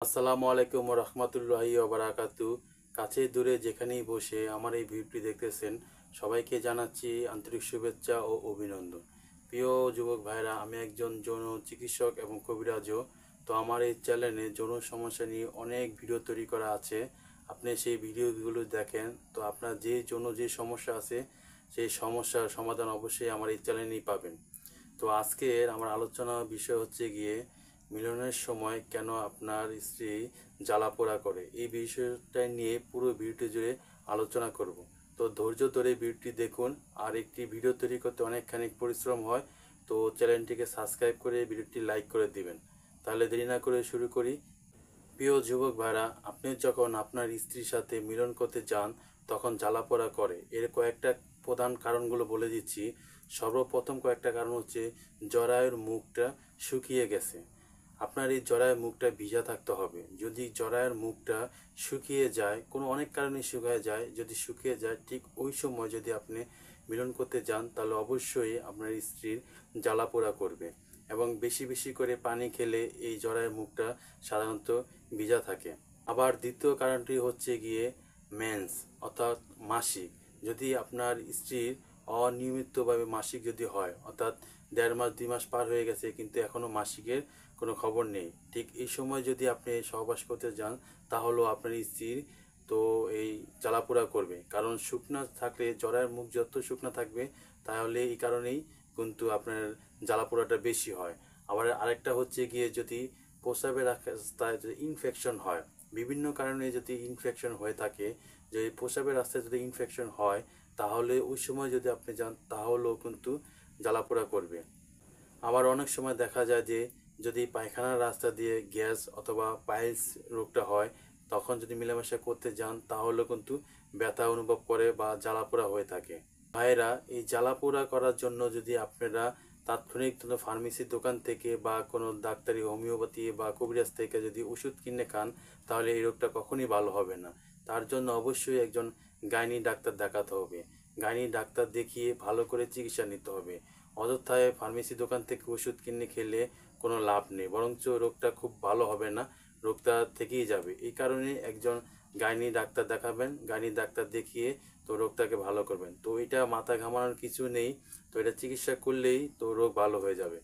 আসসালামু আলাইকুম রহমতুল্লাহি ওবারাকাতু। কাছে দূরে যেখানেই বসে আমার এই ভিডিওটি দেখতেছেন সবাইকে জানাচ্ছি আন্তরিক শুভেচ্ছা ও অভিনন্দন। প্রিয় যুবক ভাইরা, আমি একজন যৌন চিকিৎসক এবং কবিরাজও। তো আমার এই চ্যানেলে যৌন সমস্যা নিয়ে অনেক ভিডিও তৈরি করা আছে। আপনি সেই ভিডিওগুলো দেখেন, তো আপনার যে সমস্যা আছে সেই সমস্যার সমাধান অবশ্যই আমার এই চ্যানেলেই পাবেন। তো আজকের আমার আলোচনা বিষয় হচ্ছে গিয়ে মিলনের সময় কেন আপনার স্ত্রী জ্বালাপোড়া করে, এই বিষয়টা নিয়ে পুরো ভিডিওটি জুড়ে আলোচনা করব। তো ধৈর্য ধরে ভিডিওটি দেখুন। আর একটি ভিডিও তৈরি করতে অনেকখানি পরিশ্রম হয়, তো চ্যানেলটিকে সাবস্ক্রাইব করে ভিডিওটি লাইক করে দিবেন। তাহলে দেরি না করে শুরু করি। প্রিয় যুবক ভাইরা, আপনি যখন আপনার স্ত্রীর সাথে মিলন করতে যান তখন জ্বালাপোড়া করে, এর কয়েকটা প্রধান কারণগুলো বলে দিচ্ছি। সর্বপ্রথম কয়েকটা কারণ হচ্ছে জরায়ুর মুখটা শুকিয়ে গেছে। আপনার এই জরায়ুর মুখটা ভিজা থাকতে হবে। যদি জরায়ুর মুখটা শুকিয়ে যায়, কোনো অনেক কারণে শুকিয়ে যায়, যদি শুকিয়ে যায় ঠিক ওই সময় যদি আপনি মিলন করতে যান তাহলে অবশ্যই আপনার স্ত্রীর জ্বালাপোড়া করবে। এবং বেশি বেশি করে পানি খেলে এই জরায়ুর মুখটা সাধারণত ভিজা থাকে। আবার দ্বিতীয় কারণটি হচ্ছে গিয়ে মেন্স অর্থাৎ মাসিক। যদি আপনার স্ত্রীর অনিয়মিতভাবে মাসিক যদি হয়, অর্থাৎ 1.5 মাস 2 মাস পার হয়ে গেছে কিন্তু এখনও মাসিকের কোনো খবর নেই, ঠিক এই সময় যদি আপনি সহবাস করতে যান তাহলেও আপনার স্ত্রীর তো এই জ্বালাপোড়া করবে। কারণ শুকনা থাকলে জরায়ুর মুখ যত শুকনা থাকবে তাহলে এই কারণেই কিন্তু আপনার জ্বালাপোড়াটা বেশি হয়। আবার আরেকটা হচ্ছে গিয়ে যদি প্রস্রাবের রাস্তায় যদি ইনফেকশন হয়, বিভিন্ন কারণে যদি ইনফেকশন হয়ে থাকে, যে প্রস্রাবের রাস্তায় যদি ইনফেকশন হয় তাহলে ওই সময় যদি আপনি যান তাহলেও কিন্তু জ্বালাপোড়া করবে। আবার অনেক সময় দেখা যায় যে যদি পায়খানার রাস্তা দিয়ে গ্যাস অথবা পাইলস রোগটা হয়, তখন যদি মেলামেশা করতে যান তাহলেও কিন্তু ব্যথা অনুভব করে বা জ্বালাপোড়া হয়ে থাকে। ভাইয়েরা, এই জ্বালাপোড়া করার জন্য যদি আপনারা তাৎক্ষণিক কোনো ফার্মেসির দোকান থেকে বা কোনো ডাক্তারি হোমিওপ্যাথি বা কবিরাজ থেকে যদি ওষুধ কিনে খান তাহলে এই রোগটা কখনই ভালো হবে না। তার জন্য অবশ্যই একজন গাইনি ডাক্তার দেখাতে হবে। গাইনি ডাক্তার দেখিয়ে ভালো করে চিকিৎসা নিতে হবে। অযথায় ফার্মেসি দোকান থেকে ওষুধ কিনে খেলে কোনো লাভ নেই, বরঞ্চ রোগটা খুব ভালো হবে না, রোগটা থেকেই যাবে। এই কারণে একজন গাইনি ডাক্তার দেখাবেন, গাইনি ডাক্তার দেখিয়ে তো রোগটাকে ভালো করবেন। তো এটা মাথা ঘামানোর কিছু নেই, তো এটা চিকিৎসা করলেই তো রোগ ভালো হয়ে যাবে।